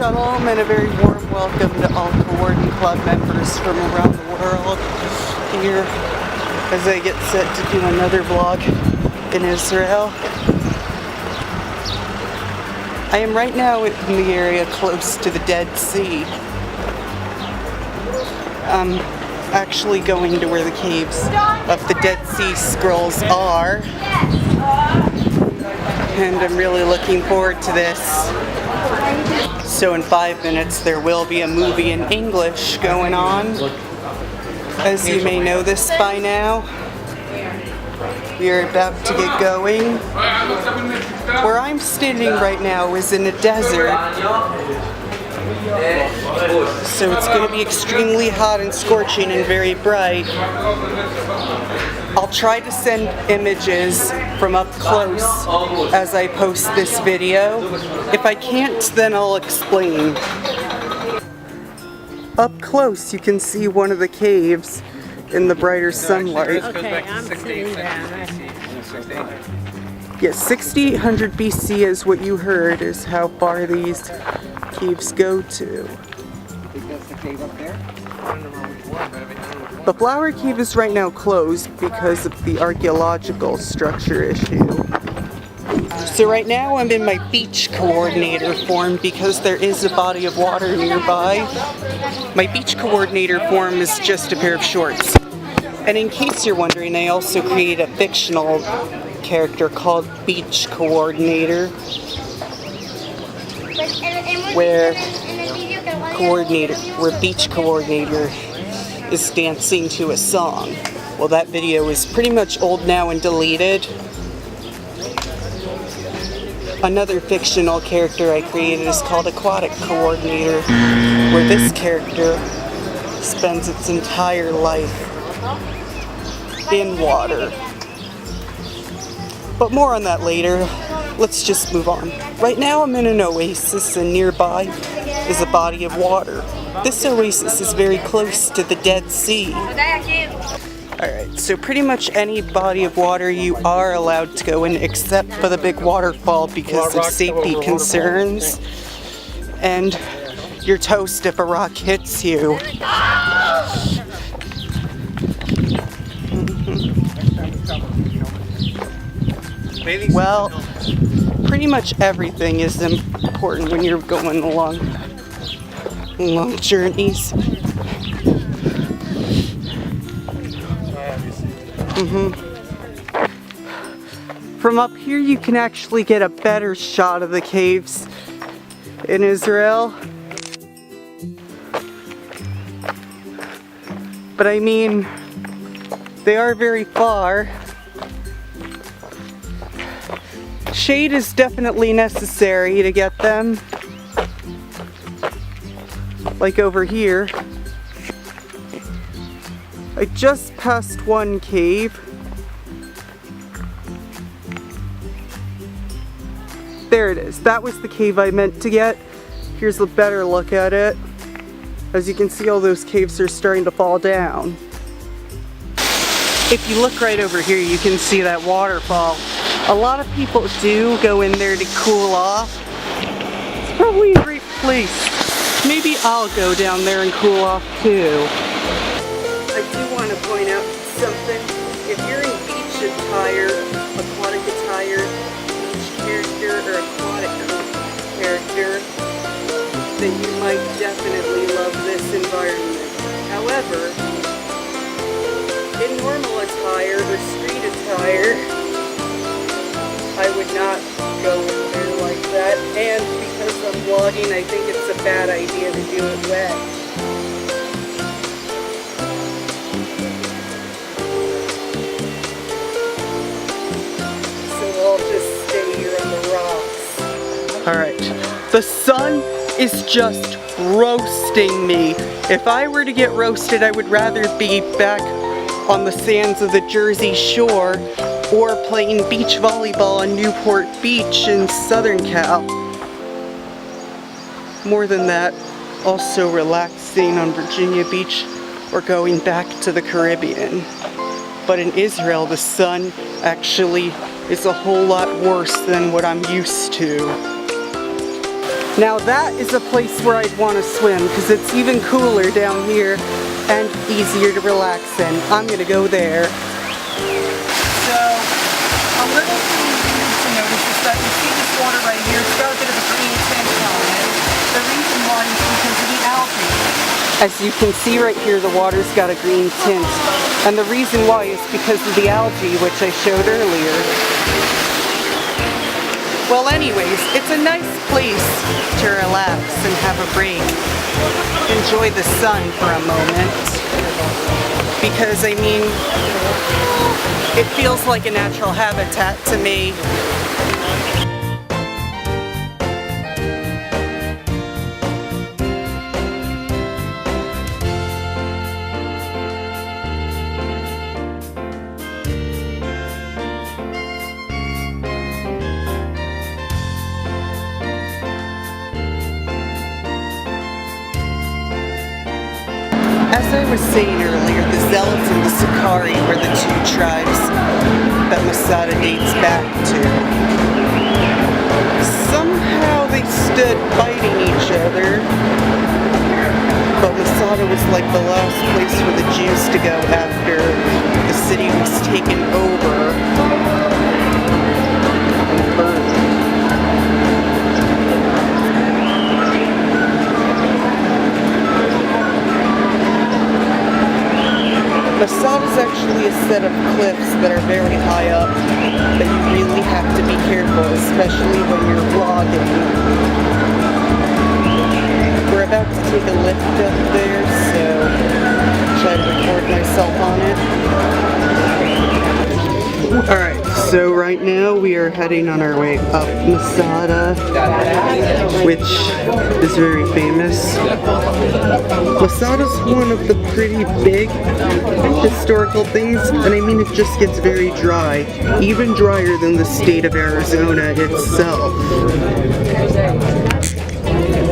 Shalom and a very warm welcome to all Coordinate Club members from around the world here as I get set to do another vlog in Israel. I am right now in the area close to the Dead Sea. I'm actually going to where the caves of the Dead Sea Scrolls are, and I'm really looking forward to this. So in 5 minutes there will be a movie in English going on. As you may know this by now, we are about to get going. Where I'm standing right now is in a desert, so it's going to be extremely hot and scorching and very bright. I'll try to send images from up close as I post this video. If I can't, then I'll explain. Up close you can see one of the caves in the brighter sunlight. Okay, I'm seeing that. Yes, 6800 BC is what you heard, is how far these caves go to. That's the cave up there? The Flower Cave is right now closed because of the archaeological structure issue. So right now I'm in my beach coordinator form because there is a body of water nearby. My beach coordinator form is just a pair of shorts. And in case you're wondering, I also create a fictional character called Beach Coordinator, where Beach Coordinator is dancing to a song. Well, that video is pretty much old now and deleted. Another fictional character I created is called Aquatic Coordinator, where this character spends its entire life in water. But more on that later. Let's just move on. Right now I'm in an oasis, and nearby is a body of water. This oasis is very close to the Dead Sea. Alright, so pretty much any body of water you are allowed to go in except for the big waterfall because of safety concerns. And you're toast if a rock hits you. Well, pretty much everything is important when you're going along long journeys. From up here you can actually get a better shot of the caves in Israel. But I mean, they are very far. Shade is definitely necessary to get them. Like over here. I just passed one cave. There it is. That was the cave I meant to get. Here's a better look at it. As you can see, all those caves are starting to fall down. If you look right over here, you can see that waterfall. A lot of people do go in there to cool off. It's probably a great place. Maybe I'll go down there and cool off too. I do want to point out something. If you're in beach attire, aquatic attire, beach character, or aquatic character, then you might definitely love this environment. However, in normal attire or street attire, I would not go in there like that, and because I'm vlogging, I think it's a bad idea to do it wet. So I'll just stay here on the rocks. Alright, the sun is just roasting me. If I were to get roasted, I would rather be back on the sands of the Jersey Shore or playing beach volleyball on Newport Beach in Southern Cal. More than that, also relaxing on Virginia Beach or going back to the Caribbean. But in Israel, the sun actually is a whole lot worse than what I'm used to. Now that is a place where I'd want to swim because it's even cooler down here and easier to relax in. I'm gonna go there. So, a little thing you need to notice is that you see this water right here, it's got a bit of a green tint on it. The reason why is because of the algae. As you can see right here, the water's got a green tint. And the reason why is because of the algae, which I showed earlier. Well anyways, it's a nice place to relax and have a break. Enjoy the sun for a moment. Because I mean, it feels like a natural habitat to me. As I was saying earlier, the Zealots and the Sakari were the two tribes that Masada dates back to. Somehow they stood fighting each other, but Masada was like the last place for the Jews to go after the city was taken over and burned. Masada is actually a set of cliffs that are very high up that you really have to be careful, especially when you're vlogging. We're about to take a lift up there, so try to record myself on it. Alright, so right now we are heading on our way up Masada, which is very famous. Masada's one of the pretty big historical things, and I mean it just gets very dry, even drier than the state of Arizona itself.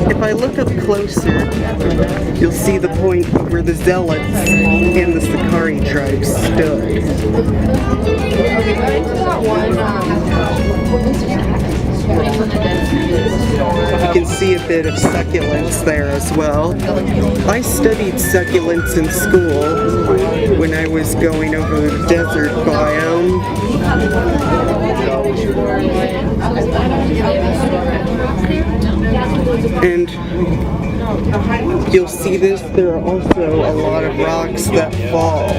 If I look up closer, you'll see the point where the Zealots and the Sakari tribes stood. You can see a bit of succulents there as well. I studied succulents in school when I was going over the desert biome. And you'll see this, there are also a lot of rocks that fall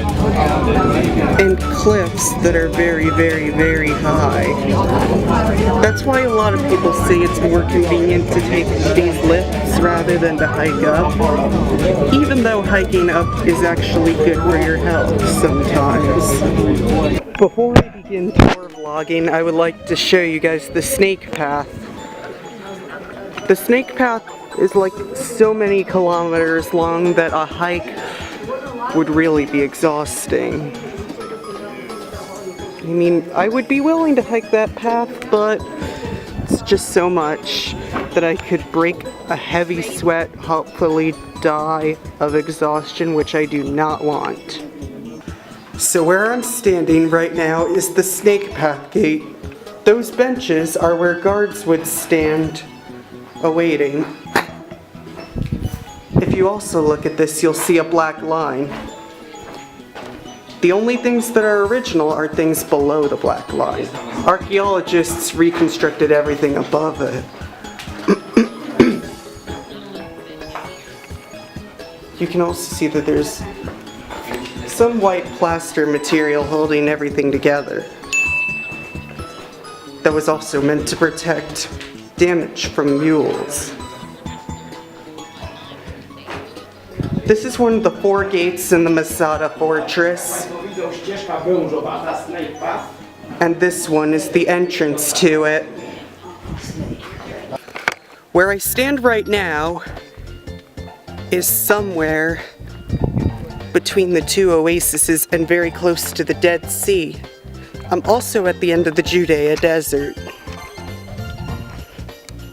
and cliffs that are very, very, very high. That's why a lot of people say it's more convenient to take these lifts rather than to hike up, even though hiking up is actually good for your health sometimes. Before I begin tour vlogging, I would like to show you guys the snake path. The snake path is like so many kilometers long that a hike would really be exhausting. I mean, I would be willing to hike that path, but it's just so much that I could break a heavy sweat, hopefully die of exhaustion, which I do not want. So where I'm standing right now is the snake path gate. Those benches are where guards would stand awaiting. If you also look at this, you'll see a black line. The only things that are original are things below the black line. Archaeologists reconstructed everything above it. You can also see that there's some white plaster material holding everything together. That was also meant to protect damage from mules. This is one of the 4 gates in the Masada fortress. And this one is the entrance to it. Where I stand right now is somewhere between the 2 oases and very close to the Dead Sea. I'm also at the end of the Judea Desert.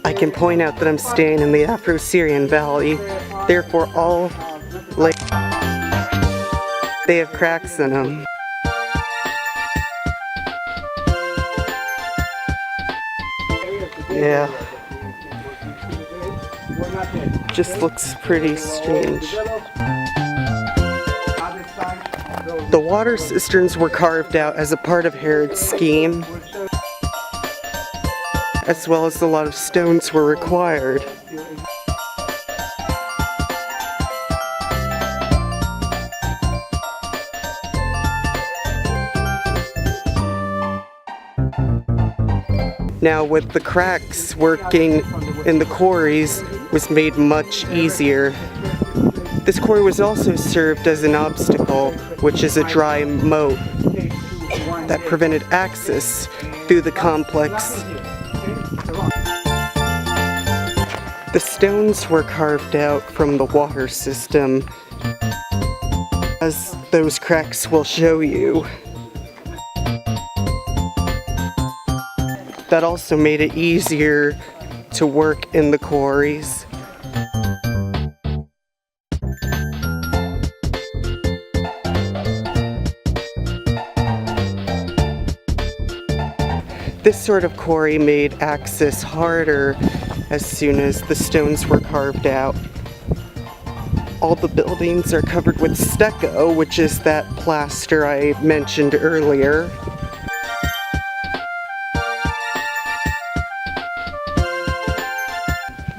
I can point out that I'm staying in the Afro-Syrian Valley, therefore all lakes, they have cracks in them. Yeah. Just looks pretty strange. The water cisterns were carved out as a part of Herod's scheme, as well as a lot of stones were required. Now, with the cracks, working in the quarries was made much easier. This quarry was also served as an obstacle, which is a dry moat that prevented access through the complex. The stones were carved out from the water system, as those cracks will show you. That also made it easier to work in the quarries. This sort of quarry made access harder as soon as the stones were carved out. All the buildings are covered with stucco, which is that plaster I mentioned earlier.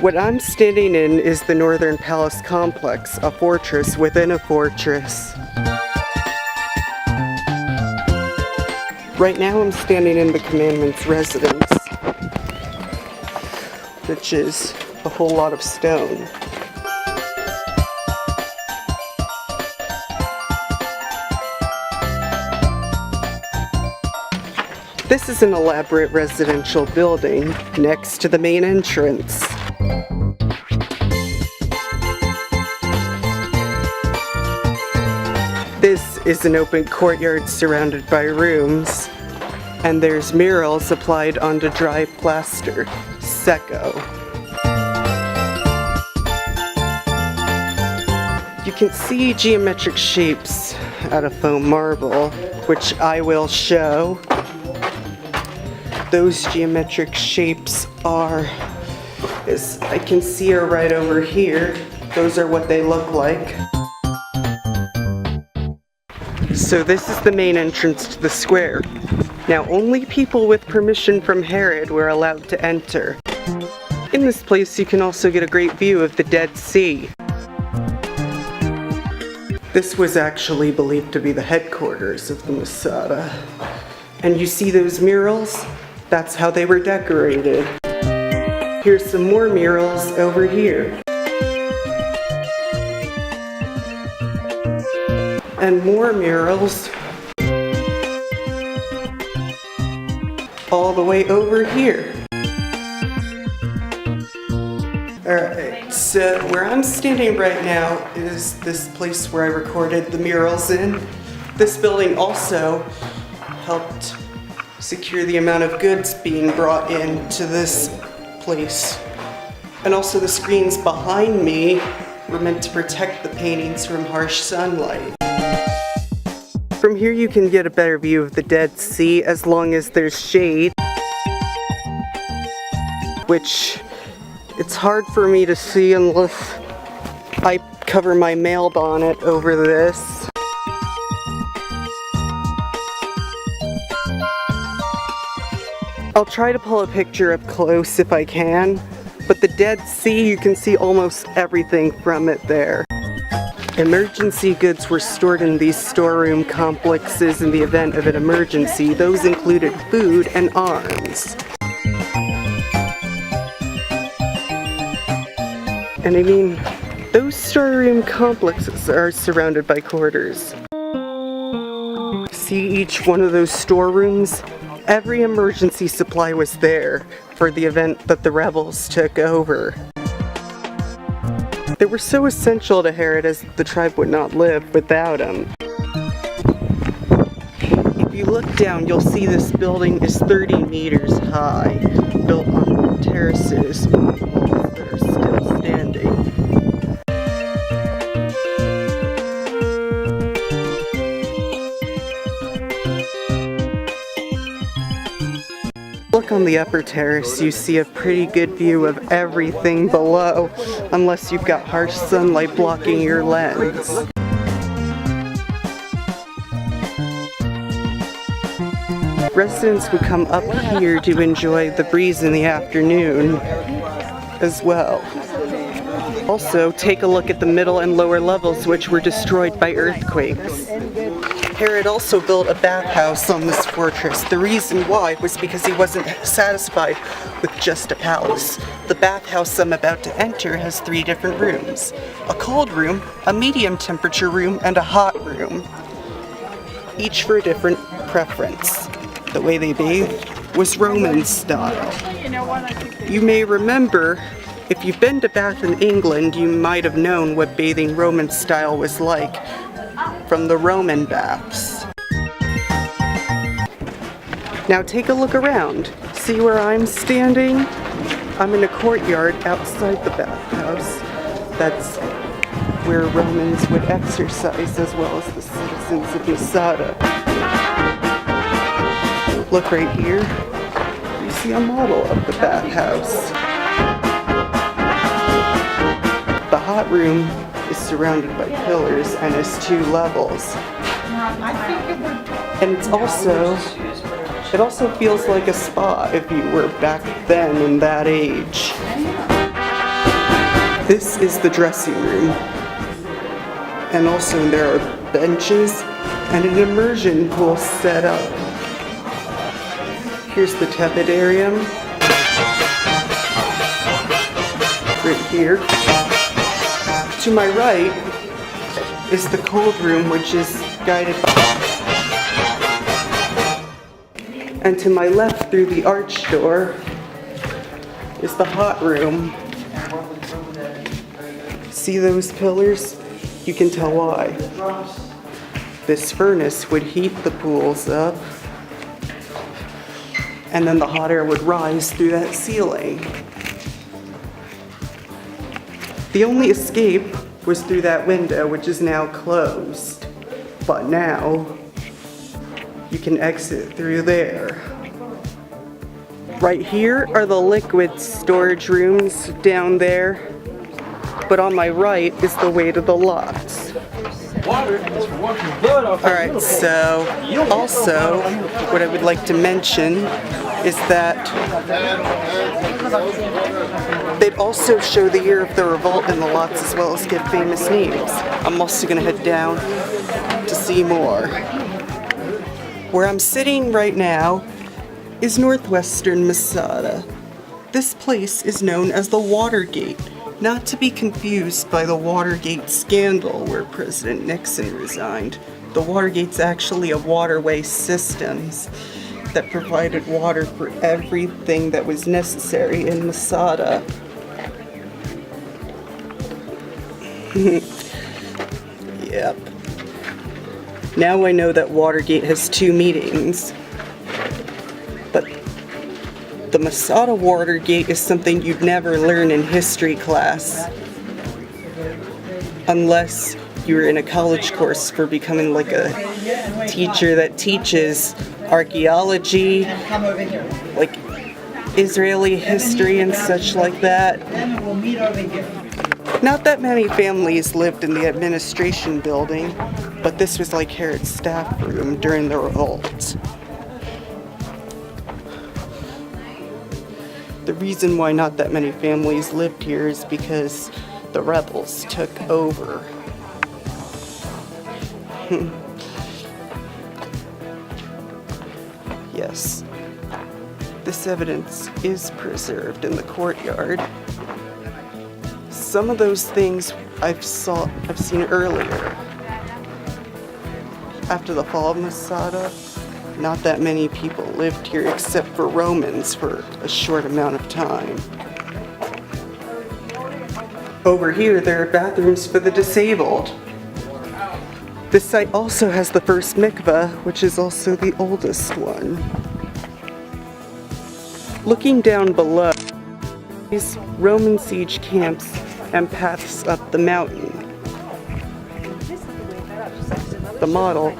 What I'm standing in is the Northern Palace Complex, a fortress within a fortress. Right now I'm standing in the Commandant's residence, which is a whole lot of stone. This is an elaborate residential building next to the main entrance. This is an open courtyard surrounded by rooms, and there's murals applied onto dry plaster, secco. You can see geometric shapes out of foam marble, which I will show. Those geometric shapes are, as I can see, are right over here. Those are what they look like. So this is the main entrance to the square. Now only people with permission from Herod were allowed to enter. In this place you can also get a great view of the Dead Sea. This was actually believed to be the headquarters of the Masada. And you see those murals? That's how they were decorated. Here's some more murals over here. And more murals all the way over here. Alright, so where I'm standing right now is this place where I recorded the murals in. This building also helped secure the amount of goods being brought into this place. And also the screens behind me were meant to protect the paintings from harsh sunlight. From here you can get a better view of the Dead Sea as long as there's shade, which it's hard for me to see unless I cover my mail bonnet over this. I'll try to pull a picture up close if I can, but the Dead Sea, you can see almost everything from it there. Emergency goods were stored in these storeroom complexes in the event of an emergency. Those included food and arms. And I mean, those storeroom complexes are surrounded by quarters. See each one of those storerooms? Every emergency supply was there for the event that the rebels took over. They were so essential to Herod as the tribe would not live without them. If you look down, you'll see this building is 30 meters high, built on terraces that are still standing. Look back on the upper terrace, you see a pretty good view of everything below, unless you've got harsh sunlight blocking your lens. Residents would come up here to enjoy the breeze in the afternoon as well. Also, take a look at the middle and lower levels, which were destroyed by earthquakes. Herod also built a bathhouse on this fortress. The reason why was because he wasn't satisfied with just a palace. The bathhouse I'm about to enter has 3 different rooms. A cold room, a medium temperature room, and a hot room. Each for a different preference. The way they bathed was Roman style. You may remember, if you've been to Bath in England, you might have known what bathing Roman style was like from the Roman baths. Now take a look around. See where I'm standing? I'm in a courtyard outside the bathhouse. That's where Romans would exercise, as well as the citizens of Masada. Look right here. You see a model of the bathhouse. The hot room is surrounded by pillars and has 2 levels. And it also feels like a spa if you were back then in that age. This is the dressing room. And also there are benches and an immersion pool set up. Here's the tepidarium. Right here. To my right is the cold room, which is guided by... And to my left, through the arch door, is the hot room. See those pillars? You can tell why. This furnace would heat the pools up, and then the hot air would rise through that ceiling. The only escape was through that window, which is now closed. But now, you can exit through there. Right here are the liquid storage rooms down there. But on my right is the way to the lofts. Alright, so also what I would like to mention is that they'd also show the year of the revolt in the lots, as well as give famous names. I'm also going to head down to see more. Where I'm sitting right now is northwestern Masada. This place is known as the Watergate, not to be confused by the Watergate scandal where President Nixon resigned. The Watergate's actually a waterway systems that provided water for everything that was necessary in Masada. Yep. Now I know that Watergate has 2 meanings. But the Masada Watergate is something you'd never learn in history class. Unless you're in a college course for becoming like a teacher that teaches archaeology, like Israeli history and such like that. Not that many families lived in the administration building, but this was like Herod's staff room during the revolt. The reason why not that many families lived here is because the rebels took over. Yes, this evidence is preserved in the courtyard. Some of those things I've seen earlier. After the fall of Masada, not that many people lived here except for Romans for a short amount of time. Over here, there are bathrooms for the disabled. This site also has the first mikveh, which is also the oldest one. Looking down below, these Roman siege camps and paths up the mountain. The model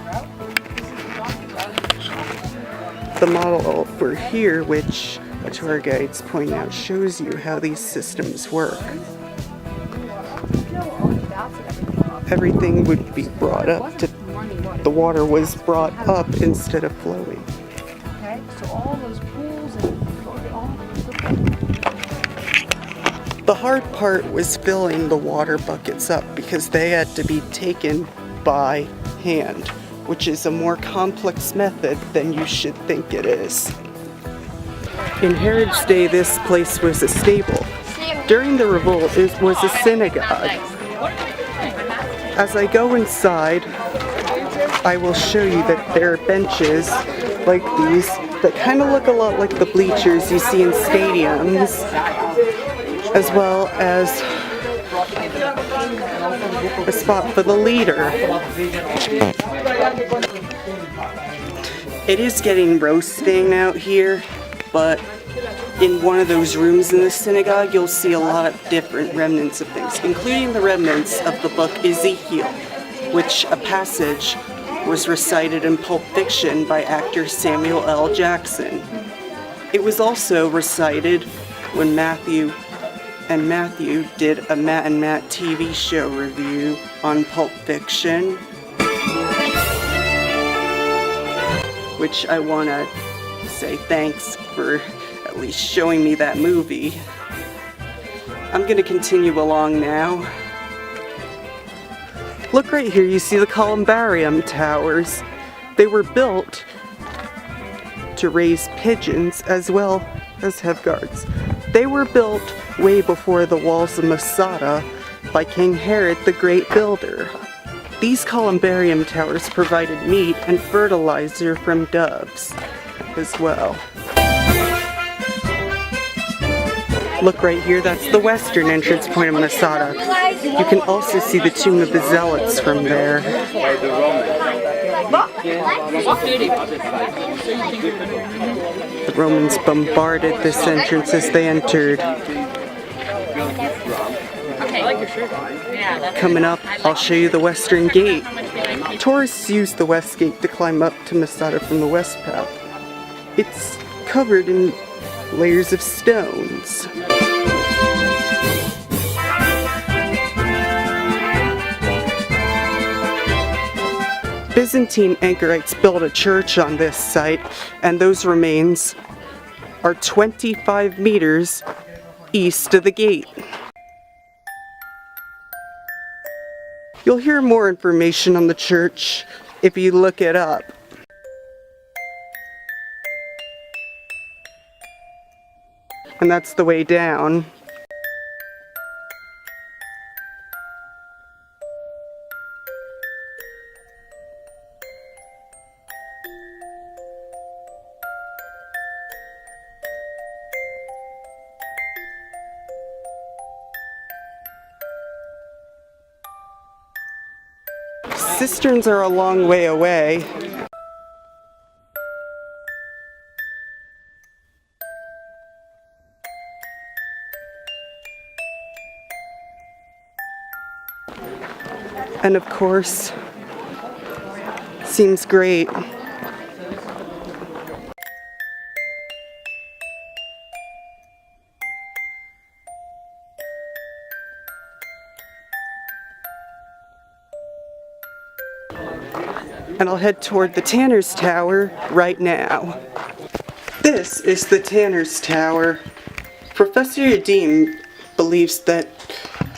the model over here, which a tour guide's pointing out, shows you how these systems work. Everything would be brought up to, the water was brought up instead of flowing. Okay, so all those pools and all The hard part was filling the water buckets up because they had to be taken by hand, which is a more complex method than you should think it is. In Herod's day, this place was a stable. During the revolt, it was a synagogue. As I go inside, I will show you that there are benches like these that kind of look a lot like the bleachers you see in stadiums, as well as a spot for the leader. It is getting roasting out here, but in one of those rooms in the synagogue, you'll see a lot of different remnants of things, including the remnants of the book Ezekiel, which a passage was recited in Pulp Fiction by actor Samuel L. Jackson. It was also recited when Matthew did a Matt and Matt TV show review on Pulp Fiction, which I want to say thanks for at least showing me that movie. I'm going to continue along now. Look right here, you see the columbarium towers. They were built to raise pigeons as well as have guards. They were built way before the walls of Masada by King Herod the Great Builder. These columbarium towers provided meat and fertilizer from doves as well. Look right here, that's the western entrance point of Masada. You can also see the tomb of the Zealots from there. The Romans bombarded this entrance as they entered. Coming up, I'll show you the western gate. Tourists use the west gate to climb up to Masada from the west path. It's covered in layers of stones. Byzantine anchorites built a church on this site, and those remains are 25 meters east of the gate. You'll hear more information on the church if you look it up. And that's the way down. Cisterns are a long way away. And of course, seems great. And I'll head toward the Tanner's Tower right now. This is the Tanner's Tower. Professor Yadim believes that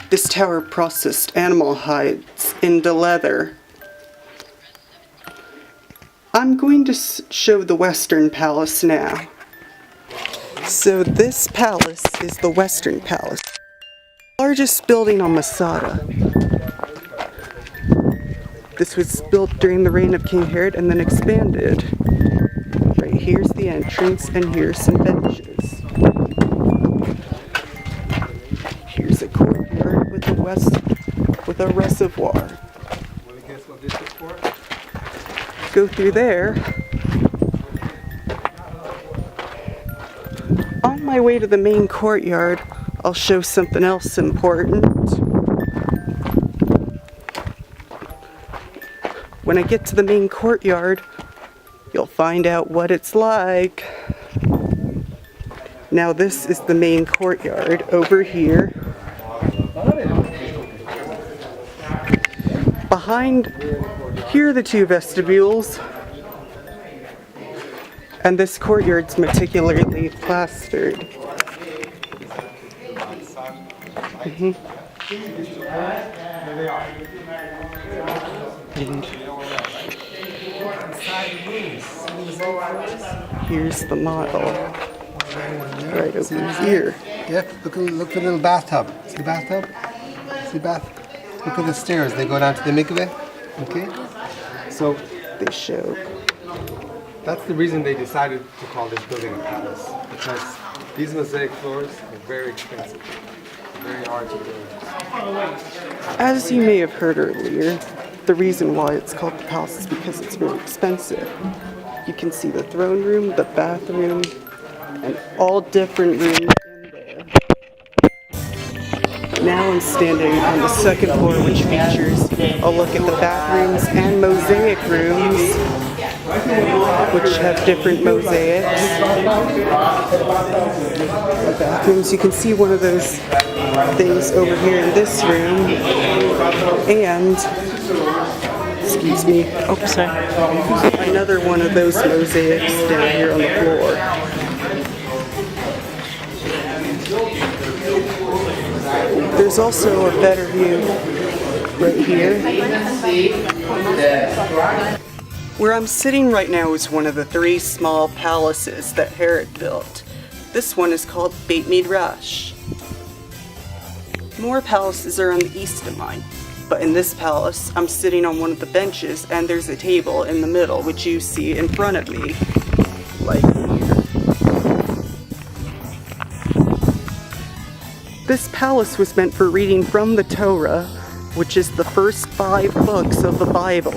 this tower processed animal hides into leather. I'm going to show the Western Palace now. So this palace is the Western Palace, largest building on Masada. This was built during the reign of King Herod and then expanded. Right here's the entrance, and here's some benches. Here's a courtyard with a reservoir. Go through there. On my way to the main courtyard, I'll show something else important. When I get to the main courtyard, You'll find out what it's like. Now this is the main courtyard over here. Behind here are the two vestibules. And this courtyard's meticulously plastered. And here's the model. Right over here. Yeah, look for the little bathtub. See the bathtub? See the bath? Look at the stairs. They go down to the mikveh. Okay? So They show. that's the reason they decided to call this building a palace. Because these mosaic floors are very expensive. Very hard to build. As you may have heard earlier, the reason why it's called the palace is because it's very expensive. You can see the throne room, the bathroom, and all different rooms in there. Now I'm standing on the second floor, which features a look at the bathrooms and mosaic rooms, which have different mosaics. The bathrooms, you can see one of those things over here in this room, and excuse me, oh sorry, another one of those mosaics down here on the floor. There's also a better view right here. Where I'm sitting right now is one of the 3 small palaces that Herod built. This one is called Beit Midrash. More palaces are on the east of mine, but in this palace, I'm sitting on one of the benches and there's a table in the middle, which you see in front of me, like here. This palace was meant for reading from the Torah, which is the first 5 books of the Bible.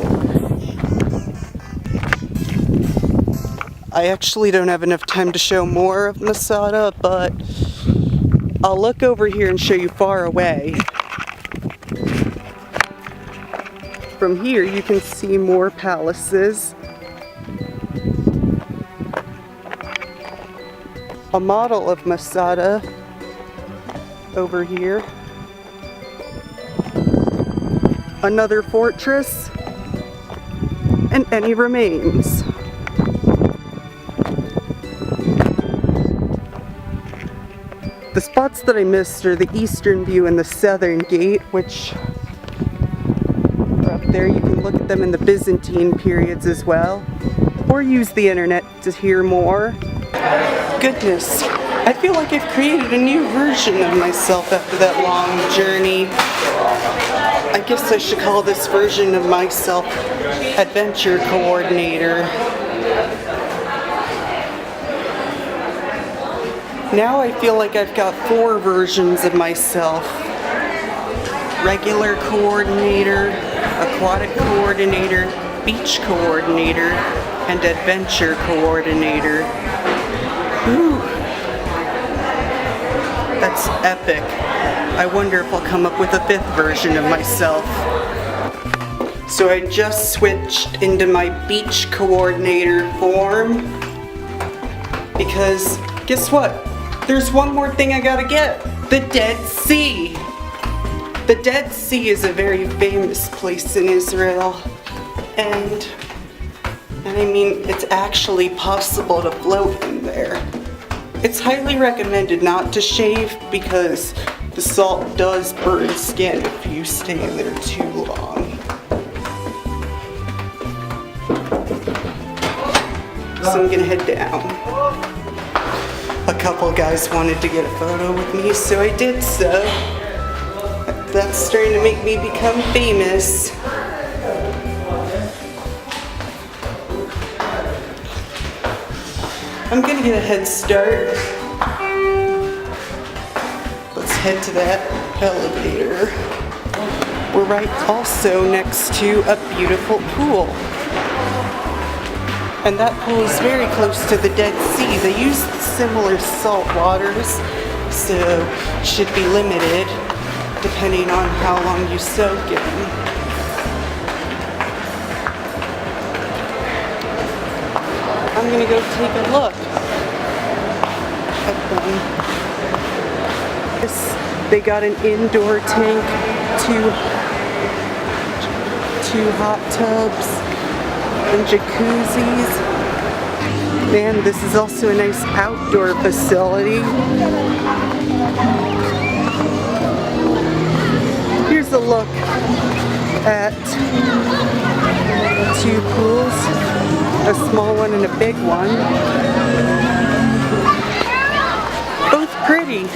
I actually don't have enough time to show more of Masada, but I'll look over here and show you far away. From here you can see more palaces. A model of Masada over here. Another fortress, and any remains. The spots that I missed are the eastern view and the southern gate, which are up there. You can look at them in the Byzantine periods as well, or use the internet to hear more. Goodness, I feel like I've created a new version of myself after that long journey. I guess I should call this version of myself Adventure Coordinator. Now I feel like I've got 4 versions of myself. Regular Coordinator, Aquatic Coordinator, Beach Coordinator, and Adventure Coordinator. Ooh. That's epic. I wonder if I'll come up with a 5th version of myself. So I just switched into my beach coordinator form because guess what? There's one more thing I gotta get. The Dead Sea. The Dead Sea is a very famous place in Israel, and I mean, it's actually possible to float in there. It's highly recommended not to shave because the salt does burn skin if you stay in there too long. So I'm gonna head down. A couple guys wanted to get a photo with me, so I did so. That's starting to make me become famous. I'm gonna get a head start. Let's head to that elevator. We're right also next to a beautiful pool. And that pool is very close to the Dead Sea. They use similar salt waters, so it should be limited depending on how long you soak in. I'm gonna go take a look at them. They got an indoor tank, two hot tubs, and jacuzzis. Man, this is also a nice outdoor facility. Here's a look at two pools, a small one and a big one. Both pretty.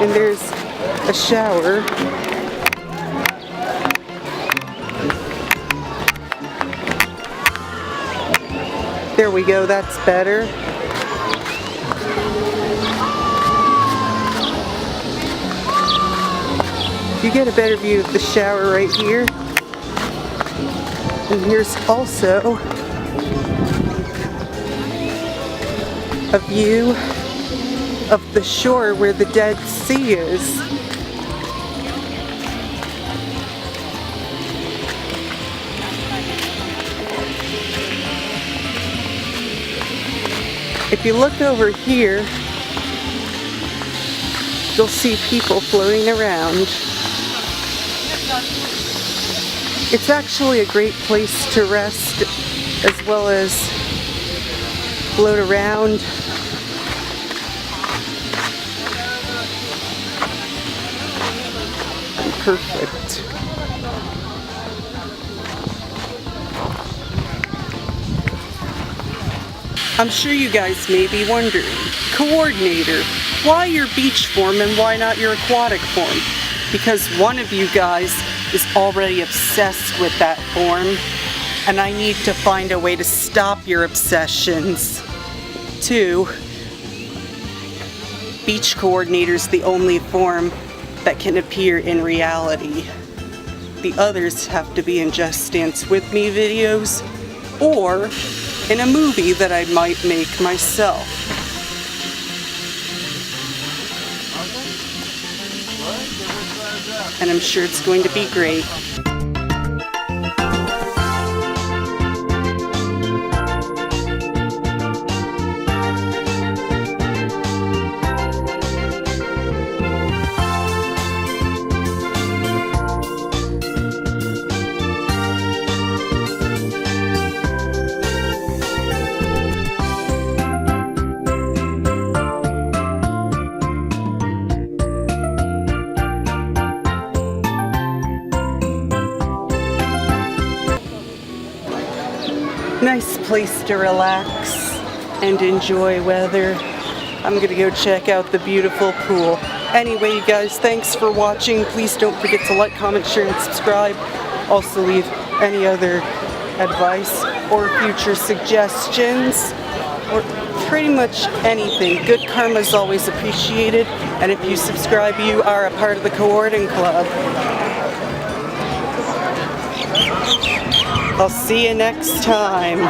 And there's a shower. There we go, that's better. You get a better view of the shower right here. And here's also a view of the shore where the Dead Sea is. If you look over here, you'll see people floating around. It's actually a great place to rest as well as float around. Perfect. I'm sure you guys may be wondering, coordinator, why your beach form and why not your aquatic form? Because one of you guys is already obsessed with that form, and I need to find a way to stop your obsessions. 2, beach coordinator's the only form that can appear in reality. The others have to be in Just Dance With Me videos or in a movie that I might make myself. And I'm sure it's going to be great. Nice place to relax and enjoy weather. I'm gonna go check out the beautiful pool. Anyway, you guys, thanks for watching. Please don't forget to like, comment, share, and subscribe. Also leave any other advice or future suggestions or pretty much anything. Good karma is always appreciated, and if you subscribe, you are a part of the Coordin Club. I'll see you next time.